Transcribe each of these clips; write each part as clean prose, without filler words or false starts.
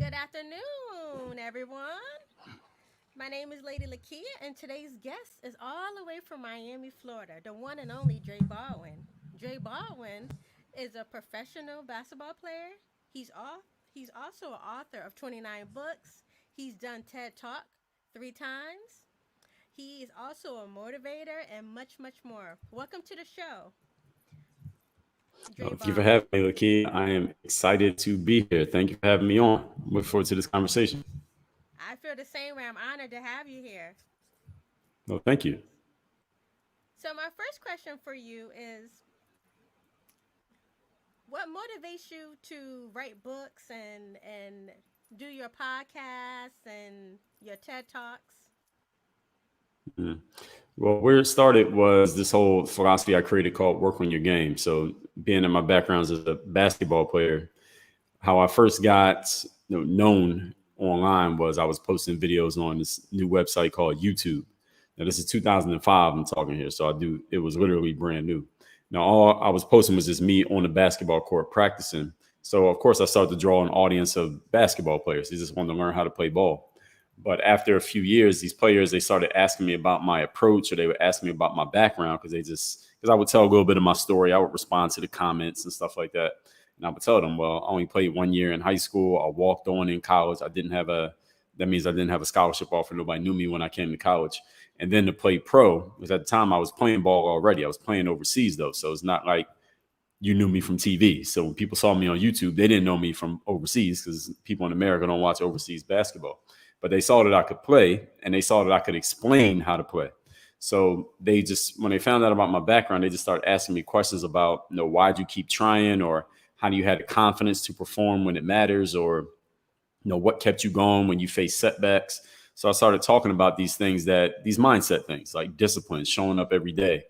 Good afternoon, everyone. My name is Lady Lakia, and today's guest is all the way from Miami, Florida, the one and only Dre Baldwin. Dre Baldwin is a professional basketball player. He's also an author of 29 books. He's done TED Talk 3 times. He is also a motivator and much, much more. Welcome to the show, Dre Thank you for having Baldwin. me, Lakia. I am excited to be here. Thank you for having me on. Look forward to this conversation. I feel the same way. I'm honored to have you here. Well, thank you. So, my first question for you is what motivates you to write books and do your podcasts and your TED Talks? Mhm. Well, where it started was this whole philosophy I created called work on your game. So, being in my background as a basketball player, how I first got known online was I was posting videos on this new website called YouTube. Now, this is 2005. I'm talking here, so it was literally brand new. Now, all I was posting was just me on the basketball court practicing. So, of course, I started to draw an audience of basketball players. They just wanted to learn how to play ball. But after a few years, these players, they started asking me about my approach, or they would ask me about my background because I would tell a little bit of my story. I would respond to the comments and stuff like that. And I would tell them, well, I only played 1 year in high school. I walked on in college. That means I didn't have a scholarship offer. Nobody knew me when I came to college. And then to play pro, because at the time I was playing ball already. I was playing overseas though. So it's not like you knew me from TV. So when people saw me on YouTube, they didn't know me from overseas because people in America don't watch overseas basketball. But they saw that I could play and they saw that I could explain how to play. So when they found out about my background, they just started asking me questions about, why'd you keep trying, or how do you have the confidence to perform when it matters, or what kept you going when you face setbacks. So I started talking about these mindset things like discipline, showing up every day,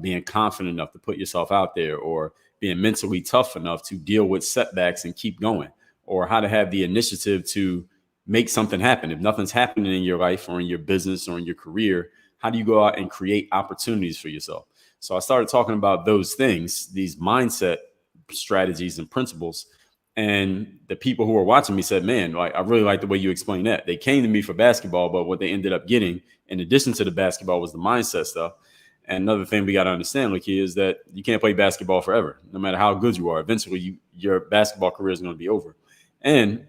being confident enough to put yourself out there, or being mentally tough enough to deal with setbacks and keep going, or how to have the initiative to make something happen. If nothing's happening in your life or in your business or in your career, how do you go out and create opportunities for yourself? So I started talking about those things, these mindset strategies and principles. And the people who were watching me said, man, like, I really like the way you explain that. They came to me for basketball, but what they ended up getting in addition to the basketball was the mindset stuff. And another thing we got to understand, Lakia, is that you can't play basketball forever. No matter how good you are, eventually your basketball career is going to be over. And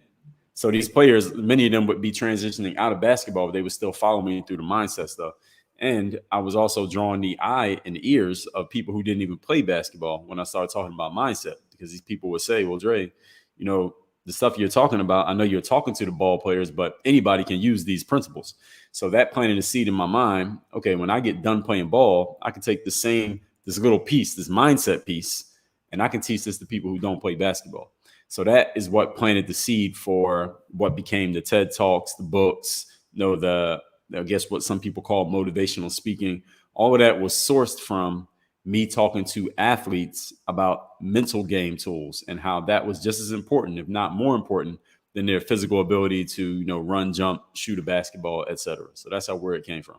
so these players, many of them would be transitioning out of basketball, but they would still follow me through the mindset stuff. And I was also drawing the eye and ears of people who didn't even play basketball when I started talking about mindset, because these people would say, well, Dre, you know, the stuff you're talking about, I know you're talking to the ball players, but anybody can use these principles. So that planted a seed in my mind. Okay, when I get done playing ball, I can take this little piece, this mindset piece, and I can teach this to people who don't play basketball. So that is what planted the seed for what became the TED Talks, the books, I guess what some people call motivational speaking. All of that was sourced from me talking to athletes about mental game tools and how that was just as important, if not more important, than their physical ability to, run, jump, shoot a basketball, etc. So that's where it came from.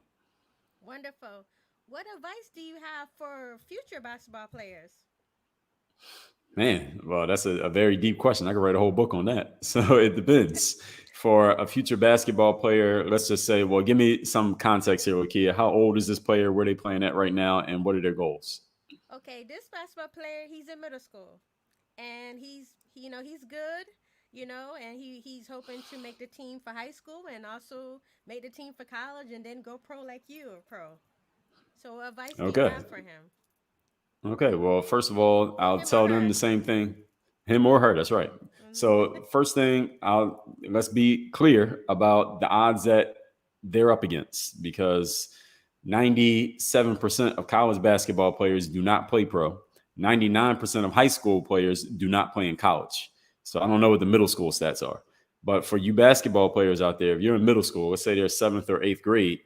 Wonderful. What advice do you have for future basketball players? Man, well, that's a very deep question. I could write a whole book on that. So it depends. For a future basketball player, let's just say, well, give me some context here, Lakia. How old is this player? Where are they playing at right now? And what are their goals? Okay, this basketball player, he's in middle school, and he's good, and he's hoping to make the team for high school and also make the team for college and then go pro like you are pro. So, what advice do you Okay. have for him? Okay. Well, first of all, I'll Him or tell them her? the same thing. Him or her. That's right. So first thing, let's be clear about the odds that they're up against, because 97% of college basketball players do not play pro. 99% of high school players do not play in college. So I don't know what the middle school stats are. But for you basketball players out there, if you're in middle school, let's say they're seventh or eighth grade,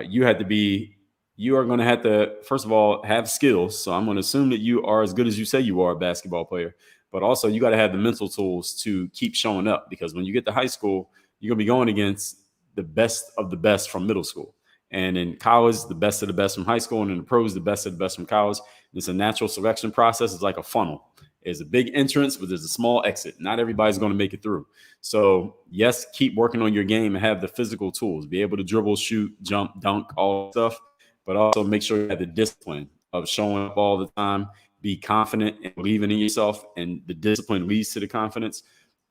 you had to be you are going to have to, first of all, have skills. So I'm going to assume that you are as good as you say you are a basketball player, but also you got to have the mental tools to keep showing up, because when you get to high school, you're going to be going against the best of the best from middle school. And in college, the best of the best from high school, and in the pros, the best of the best from college. It's a natural selection process. It's like a funnel. There's a big entrance, but there's a small exit. Not everybody's going to make it through. So, yes, keep working on your game and have the physical tools. Be able to dribble, shoot, jump, dunk, all that stuff. But also make sure you have the discipline of showing up all the time. Be confident and believing in yourself. And the discipline leads to the confidence.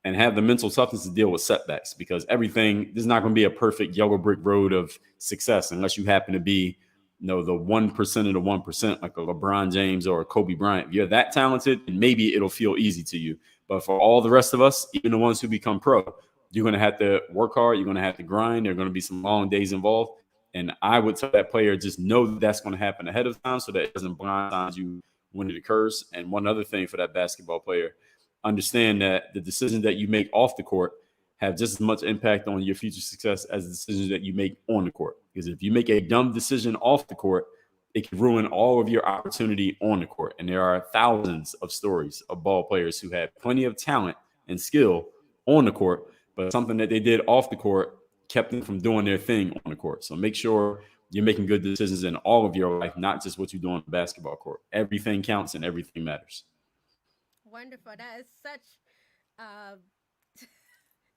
And have the mental toughness to deal with setbacks, because everything, there's not going to be a perfect yellow brick road of success unless you happen to be, the 1% of the 1%, like a LeBron James or a Kobe Bryant. If you're that talented, and maybe it'll feel easy to you. But for all the rest of us, even the ones who become pro, you're going to have to work hard. You're going to have to grind. There are going to be some long days involved. And I would tell that player, just know that that's going to happen ahead of time so that it doesn't blindside you when it occurs. And one other thing for that basketball player, understand that the decisions that you make off the court have just as much impact on your future success as the decisions that you make on the court. Because if you make a dumb decision off the court, it can ruin all of your opportunity on the court. And there are thousands of stories of ball players who had plenty of talent and skill on the court, but something that they did off the court kept them from doing their thing on the court. So make sure you're making good decisions in all of your life, not just what you do on the basketball court. Everything counts and everything matters. Wonderful. That is such. Uh,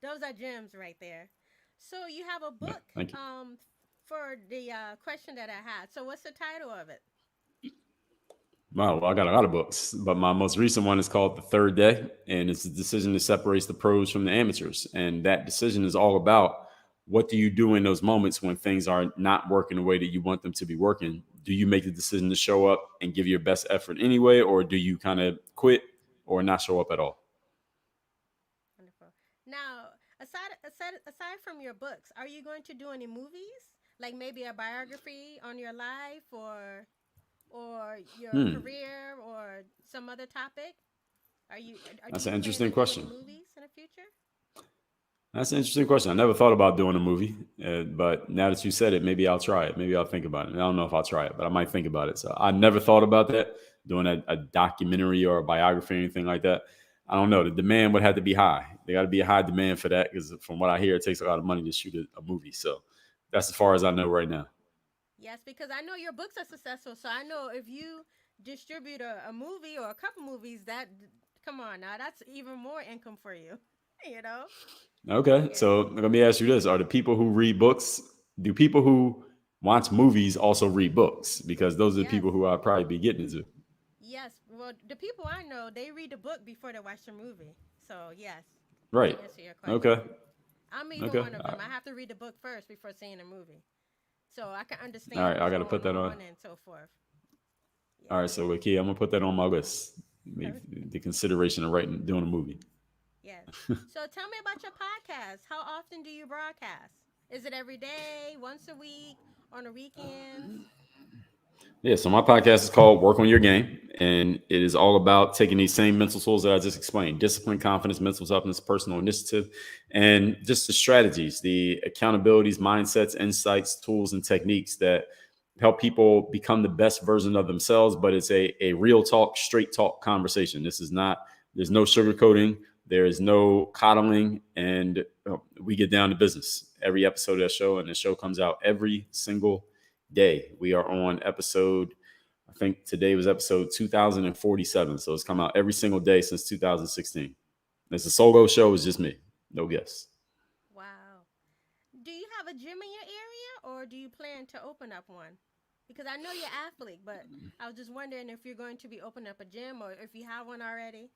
those are gems right there. So you have a Yeah, book thank you. for the question that I had. So what's the title of it? Wow, well, I got a lot of books, but my most recent one is called The Third Day, and it's a decision that separates the pros from the amateurs. And that decision is all about, what do you do in those moments when things are not working the way that you want them to be working? Do you make the decision to show up and give your best effort anyway, or do you kind of quit or not show up at all? Wonderful. Now, aside from your books, are you going to do any movies? Like maybe a biography on your life, or your Hmm, career, or some other topic? Are you or do that's an you plan interesting to do any question. movies in the future? That's an interesting question. I never thought about doing a movie, but now that you said it, maybe I'll try it. Maybe I'll think about it. I don't know if I'll try it, but I might think about it. So I never thought about that, doing a documentary or a biography or anything like that. I don't know. The demand would have to be high. There got to be a high demand for that, because from what I hear, it takes a lot of money to shoot a movie. So that's as far as I know right now. Yes, because I know your books are successful. So I know if you distribute a movie or a couple movies, that come on now, that's even more income for you. You know? Okay, Yeah. so let me ask you this: are the people who read books, do people who watch movies also read books? Because those are the Yes. people who I'd probably be getting into. Yes. Well, the people I know, they read the book before they watch the movie. So yes, Right. to answer your question, Okay. I'm even Okay. one of them. I have to read the book first before seeing the movie, so I can All understand right. I what's got to put going that on. on and so forth. All Yes. right. So, Key, I'm gonna put that on my list. The consideration of writing, doing a movie. Yes. So tell me about your podcast. How often do you broadcast? Is it every day, once a week, on the weekends? Yeah, so my podcast is called Work on Your Game, and it is all about taking these same mental tools that I just explained: discipline, confidence, mental toughness, personal initiative, and just the strategies, the accountabilities, mindsets, insights, tools, and techniques that help people become the best version of themselves. But it's a real talk, straight talk conversation. This is not, there's no sugarcoating, there is no coddling, and we get down to business every episode of that show, and the show comes out every single day. We are on episode, I think today was episode 2047. So it's come out every single day since 2016. It's a solo show, it's just me. No guests. Wow. Do you have a gym in your area, or do you plan to open up one? Because I know you're athlete, but I was just wondering if you're going to be opening up a gym or if you have one already.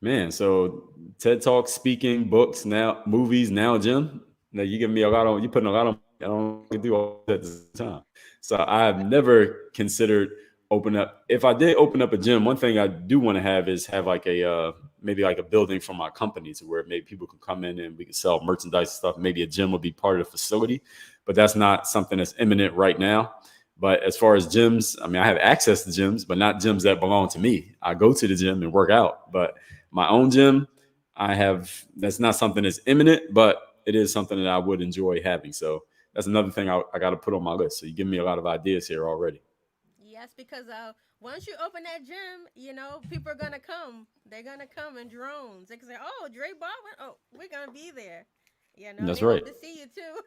Man, so TED Talk, speaking, books, now movies, now gym. Now you giving me a lot on, you putting a lot on. I don't do all that at the same time. So I've never considered open up. If I did open up a gym, one thing I do want to have is have like a maybe like a building for my company to where maybe people can come in and we can sell merchandise and stuff. Maybe a gym would be part of the facility, but that's not something that's imminent right now. But as far as gyms, I mean, I have access to gyms, but not gyms that belong to me. I go to the gym and work out, but my own gym, I have, that's not something that's imminent, but it is something that I would enjoy having. So that's another thing I got to put on my list. So you give me a lot of ideas here already. Yes, because once you open that gym, people are gonna come. They're gonna come in drones. They can say, "Oh, Dre Baldwin. Oh, we're gonna be there." That's They hope right. to see you too.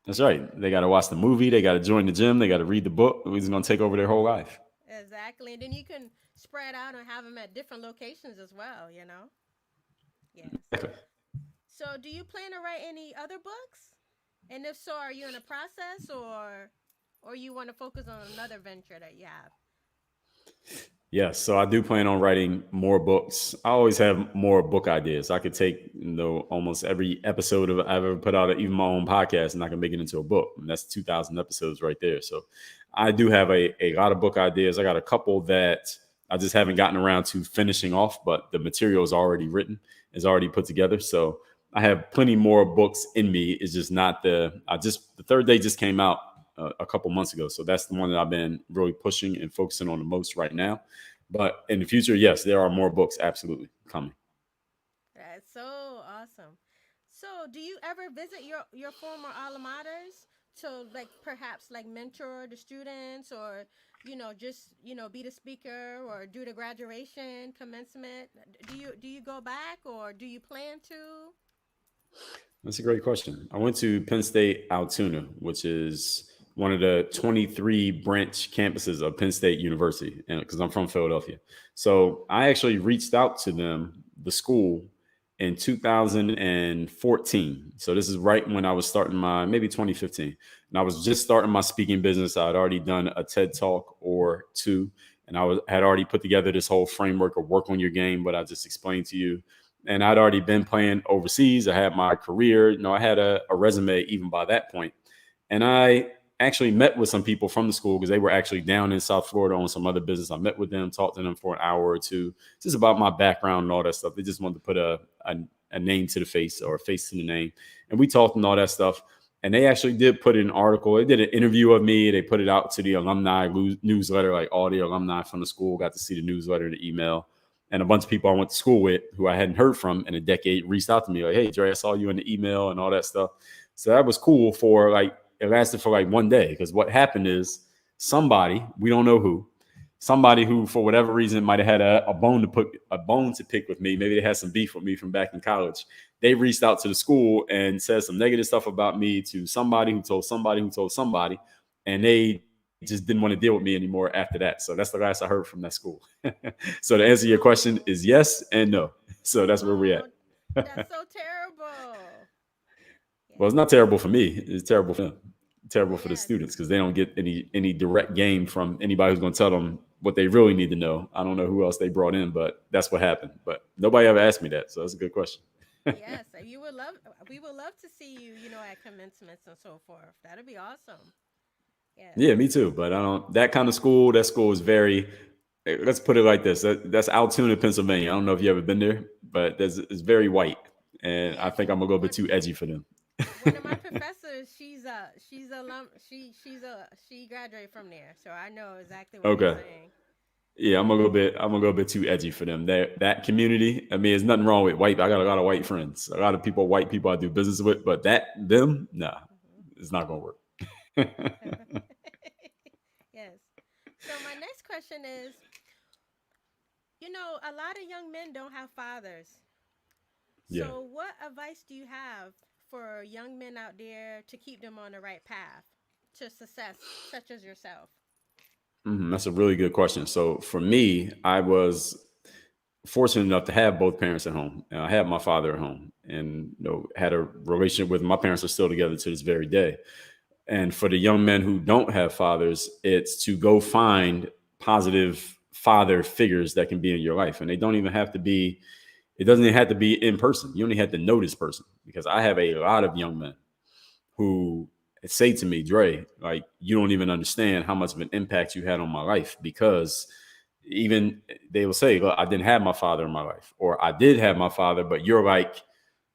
That's right. They got to watch the movie. They got to join the gym. They got to read the book. It's going to take over their whole life. Exactly, and then you can spread out and have them at different locations as well, you know? Yes. Exactly. So, do you plan to write any other books? And if so, are you in a process, or you want to focus on another venture that you have? Yes, so I do plan on writing more books. I always have more book ideas. I could take, almost every episode of I've ever put out, even my own podcast, and I can make it into a book. And that's 2,000 episodes right there. So I do have a lot of book ideas. I got a couple that I just haven't gotten around to finishing off, but the material is already written, is already put together. So I have plenty more books in me. It's just not the third day just came out a couple months ago. So that's the one that I've been really pushing and focusing on the most right now. But in the future, yes, there are more books absolutely coming. That's so awesome. So, do you ever visit your former alma maters to, like, perhaps like mentor the students, or just be the speaker or do the graduation commencement? Do you go back, or do you plan to? That's a great question. I went to Penn State Altoona, which is one of the 23 branch campuses of Penn State University, and because I'm from Philadelphia. So I actually reached out to them, the school, in 2014. So this is right when I was starting maybe 2015. And I was just starting my speaking business. I had already done a TED talk or two, and had already put together this whole framework of work on your game, what I just explained to you. And I'd already been playing overseas. I had my career. I had a resume even by that point. And I actually met with some people from the school because they were actually down in South Florida on some other business. I met with them, talked to them for an hour or two, just about my background and all that stuff. They just wanted to put a name to the face, or a face to the name. And we talked and all that stuff. And they actually did put in an article. They did an interview of me. They put it out to the alumni newsletter, like all the alumni from the school got to see the newsletter, the email. And a bunch of people I went to school with who I hadn't heard from in a decade reached out to me like, "Hey, Dre, I saw you in the email," and all that stuff. So that was cool it lasted for like one day, because what happened is somebody, we don't know who, somebody who for whatever reason might have had a bone to pick with me. Maybe they had some beef with me from back in college. They reached out to the school and said some negative stuff about me to somebody who told somebody who told somebody, and they just didn't want to deal with me anymore after that. So that's the last I heard from that school. So to answer your question is yes and no. So that's where we're Oh, at. that's so terrible. Well, Yes. it's not terrible for me. It's terrible for them. Terrible for the Yes. students because they don't get any direct game from anybody who's going to tell them what they really need to know. I don't know who else they brought in, but that's what happened. But nobody ever asked me that, so that's a good question. Yes. We would love to see you, at commencements and so forth. That'd be awesome. Yes. Yeah, me too. But I don't that kind of school. That school is very. Let's put it like this. That's Altoona, Pennsylvania. I don't know if you ever been there, but it's very white, and I Yes. think I'm a little bit too edgy for them. One of my professors, she graduated from there, so I know exactly what you're Okay. saying. Yeah, I'm a little bit too edgy for them. That community. I mean, there's nothing wrong with white. I got a lot of white friends, a lot of white people I do business with, but nah, it's not gonna work. Yes. So my next question is, a lot of young men don't have fathers. Yeah. So what advice do you have for young men out there to keep them on the right path to success, such as yourself? That's a really good question. So for me, I was fortunate enough to have both parents at home. I had my father at home, and had a relationship with my parents are still together to this very day. And for the young men who don't have fathers, it's to go find positive father figures that can be in your life, and they don't even have to be. It doesn't even have to be in person. You only have to know this person, because I have a lot of young men who say to me, "Dre, like, you don't even understand how much of an impact you had on my life," because even they will say, "Look, I didn't have my father in my life," or "I did have my father, but you're like,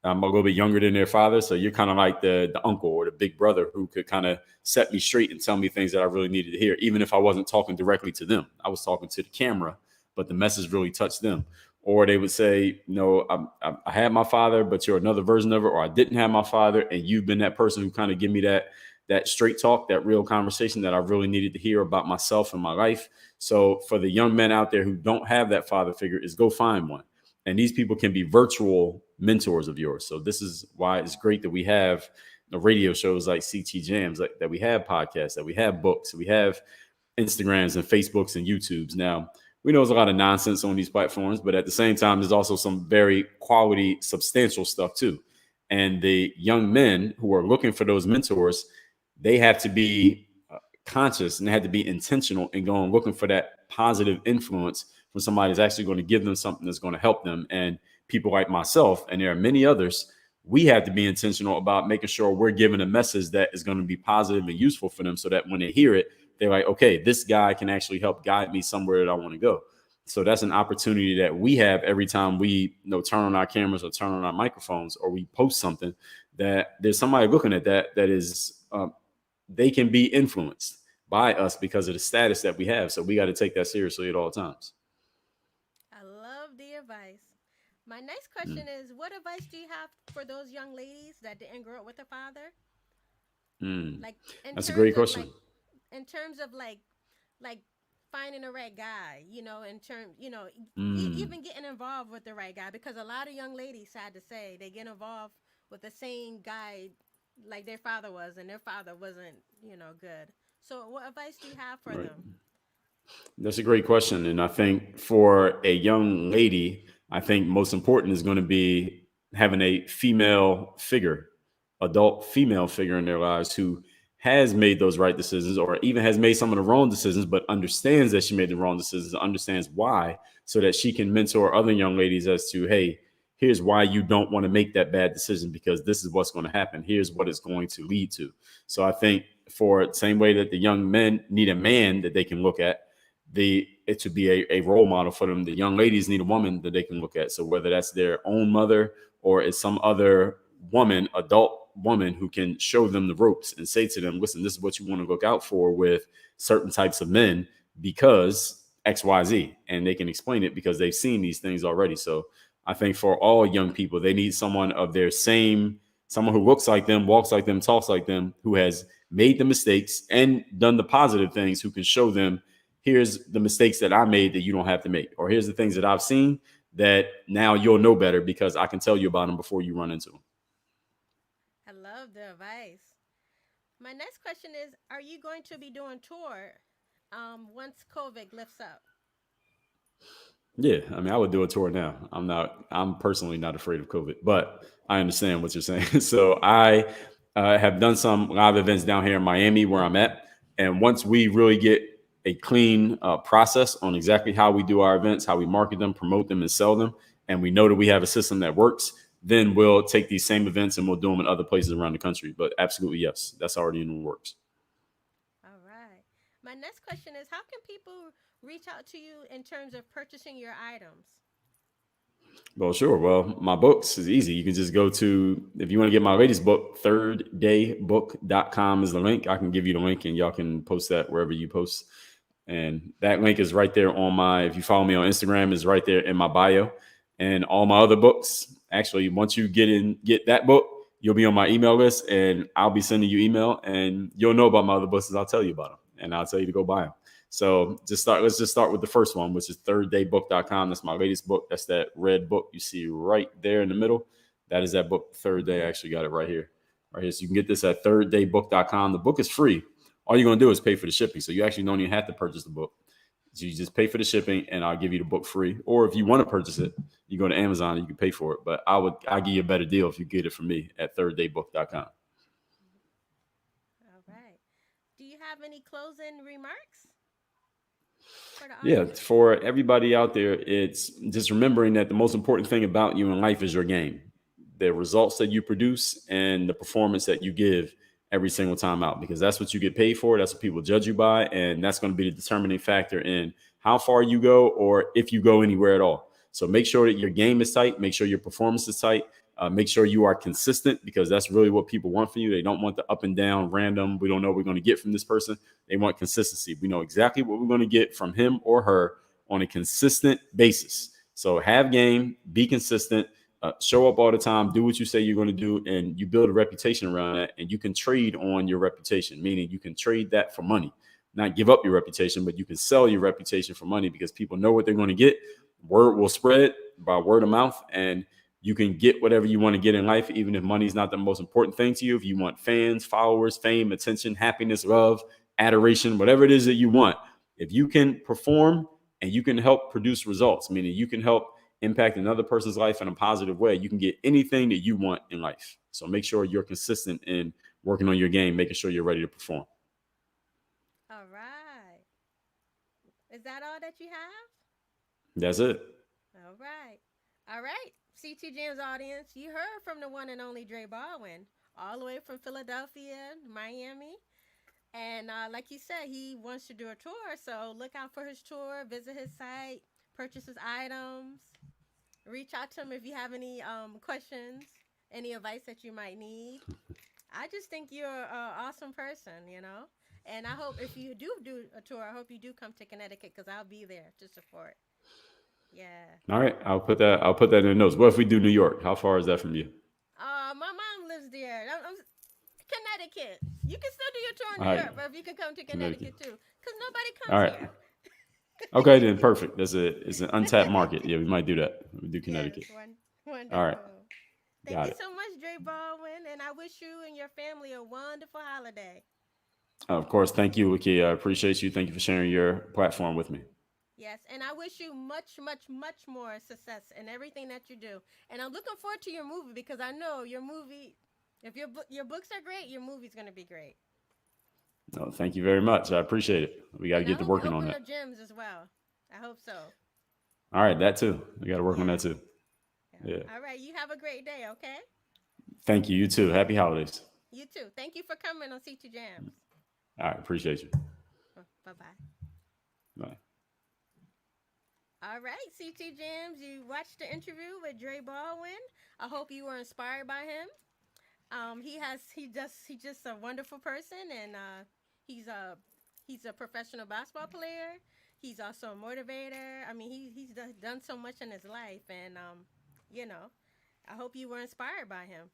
I'm a little bit younger than their father, so you're kind of like the uncle or the big brother who could kind of set me straight and tell me things that I really needed to hear, even if I wasn't talking directly to them. I was talking to the camera, but the message really touched them." Or they would say, "No, I had my father, but you're another version of it," or "I didn't have my father, and you've been that person who kind of give me that straight talk, that real conversation that I really needed to hear about myself and my life." So for the young men out there who don't have that father figure, is go find one. And these people can be virtual mentors of yours. So this is why it's great that we have the radio shows like CT Jamz, like that we have podcasts, that we have books, we have Instagrams and Facebooks and YouTubes. Now, we know there's a lot of nonsense on these platforms, but at the same time, there's also some very quality, substantial stuff too. And the young men who are looking for those mentors, they have to be conscious and they have to be intentional in going looking for that positive influence from somebody that's actually going to give them something that's going to help them. And people like myself, and there are many others, we have to be intentional about making sure we're giving a message that is going to be positive and useful for them so that when they hear it, they're like, okay, this guy can actually help guide me somewhere that I want to go. So that's an opportunity that we have every time we turn on our cameras or turn on our microphones or we post something, that there's somebody looking at that is they can be influenced by us because of the status that we have. So we got to take that seriously at all times. I love the advice. My next question is, what advice do you have for those young ladies that didn't grow up with a father? Mm. Like in That's a terms great of question. like finding the right guy, in terms, Mm. even getting involved with the right guy, because a lot of young ladies, sad to say, they get involved with the same guy like their father was, and their father wasn't, good. So what advice do you have for Right. them? That's a great question. And I think for a young lady, I think most important is going to be having a female figure, adult female figure in their lives who has made those right decisions or even has made some of the wrong decisions, but understands that she made the wrong decisions, understands why, so that she can mentor other young ladies as to, hey, here's why you don't want to make that bad decision because this is what's going to happen. Here's what it's going to lead to. So I think for the same way that the young men need a man that they can look at, it should be a role model for them. The young ladies need a woman that they can look at. So whether that's their own mother or it's some other woman, adult woman who can show them the ropes and say to them, listen, this is what you want to look out for with certain types of men because XYZ. And they can explain it because they've seen these things already. So I think for all young people, they need someone of their same, someone who looks like them, walks like them, talks like them, who has made the mistakes and done the positive things, who can show them, here's the mistakes that I made that you don't have to make, or here's the things that I've seen that now you'll know better because I can tell you about them before you run into them. I love the advice. My next question is, are you going to be doing tour once COVID lifts up? Yeah, I mean, I would do a tour now. I'm personally not afraid of COVID, but I understand what you're saying. So I have done some live events down here in Miami where I'm at. And once we really get a clean process on exactly how we do our events, how we market them, promote them, and sell them, and we know that we have a system that works, then we'll take these same events and we'll do them in other places around the country. But absolutely, yes, that's already in the works. All right. My next question is, how can people reach out to you in terms of purchasing your items? Well, sure. Well, my books is easy. You can just go to, if you want to get my latest book, thirddaybook.com is the link. I can give you the link and y'all can post that wherever you post. And that link is right there on if you follow me on Instagram, is right there in my bio. And all my other books, actually, once you get that book, you'll be on my email list and I'll be sending you email and you'll know about my other books as I'll tell you about them and I'll tell you to go buy them. So let's just start with the first one, which is thirddaybook.com. That's my latest book. That's that red book you see right there in the middle. That is that book, Third Day. I actually got it right here. Right here. So you can get this at thirddaybook.com. The book is free. All you're going to do is pay for the shipping. So you actually don't even have to purchase the book. So you just pay for the shipping and I'll give you the book free. Or if you want to purchase it, you go to Amazon and you can pay for it. But I'll give you a better deal if you get it from me at thirddaybook.com. All right. Do you have any closing remarks for the Yeah, audience? for everybody out there, it's just remembering that the most important thing about you in life is your game, the results that you produce, and the performance that you give every single time out, because that's what you get paid for. That's what people judge you by. And that's going to be the determining factor in how far you go or if you go anywhere at all. So make sure that your game is tight, make sure your performance is tight. Make sure you are consistent because that's really what people want from you. They don't want the up and down, random. We don't know what we're going to get from this person. They want consistency. We know exactly what we're going to get from him or her on a consistent basis. So have game, be consistent, show up all the time, do what you say you're going to do, and you build a reputation around that. And you can trade on your reputation, meaning you can trade that for money. Not give up your reputation, but you can sell your reputation for money because people know what they're going to get. Word will spread by word of mouth, and you can get whatever you want to get in life, even if money is not the most important thing to you. If you want fans, followers, fame, attention, happiness, love, adoration, whatever it is that you want, if you can perform and you can help produce results, meaning you can help impact another person's life in a positive way. You can get anything that you want in life. So make sure you're consistent in working on your game, making sure you're ready to perform. All right. Is that all that you have? That's it. All right. All right. CT Jamz audience, you heard from the one and only Dre Baldwin, all the way from Philadelphia, Miami. And like he said, he wants to do a tour. So look out for his tour, visit his site, purchase his items, reach out to him if you have any questions, any advice that you might need. I just think you're an awesome person, you know? And I hope if you do a tour, I hope you do come to Connecticut because I'll be there to support. Yeah. All right, I'll put that in the notes. What if we do New York? How far is that from you? My mom lives there. Connecticut. You can still do your tour in All New right, York, but if you can come to Connecticut. Connecticut too, because nobody All comes right. here. Okay, then perfect. It's an untapped market. Yeah, we might do that. We do Yes, Connecticut. All right, wonderful. Thank got you it. so much, Dre Baldwin, and I wish you and your family a wonderful holiday. Of course, thank you, Wiki. I appreciate you. Thank you for sharing your platform with me. Yes, and I wish you much, much, much more success in everything that you do. And I'm looking forward to your movie because I know your movie. If your books are great, your movie's gonna be great. No, thank you very much. I appreciate it. We got to And I get to hope you working on open that. the gyms as well. I hope so. All right, that too. We got to work on that Yeah. too. Yeah. Yeah. All right. You have a great day. Okay. Thank you. You too. Happy holidays. You too. Thank you for coming on C2 Jams. All right, appreciate you. Bye bye. Bye. All right, CT Jams. You watched the interview with Dre Baldwin. I hope you were inspired by him. He's just a wonderful person, and he's a he's a professional basketball player. He's also a motivator. I mean, done so much in his life, and you know, I hope you were inspired by him.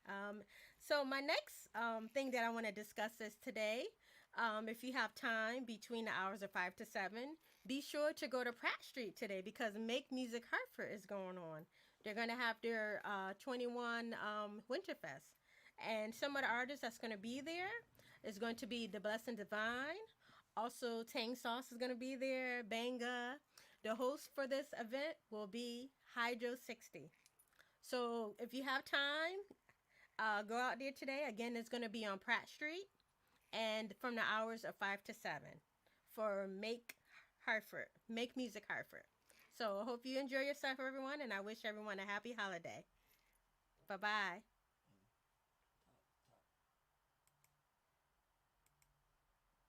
Um, so my next thing that I want to discuss is today. If you have time between the hours of 5 to 7, be sure to go to Pratt Street today because Make Music Hartford is going on. They're going to have their 21 Winterfest, and some of the artists that's going to be there is going to be The Blessing Divine. Also, Tang Sauce is going to be there. Banga. The host for this event will be Hydro 60. So if you have time, go out there today. Again, it's going to be on Pratt Street and from the hours of 5 to 7 for Make Music Hartford. So I hope you enjoy yourself, everyone, and I wish everyone a happy holiday. Bye bye.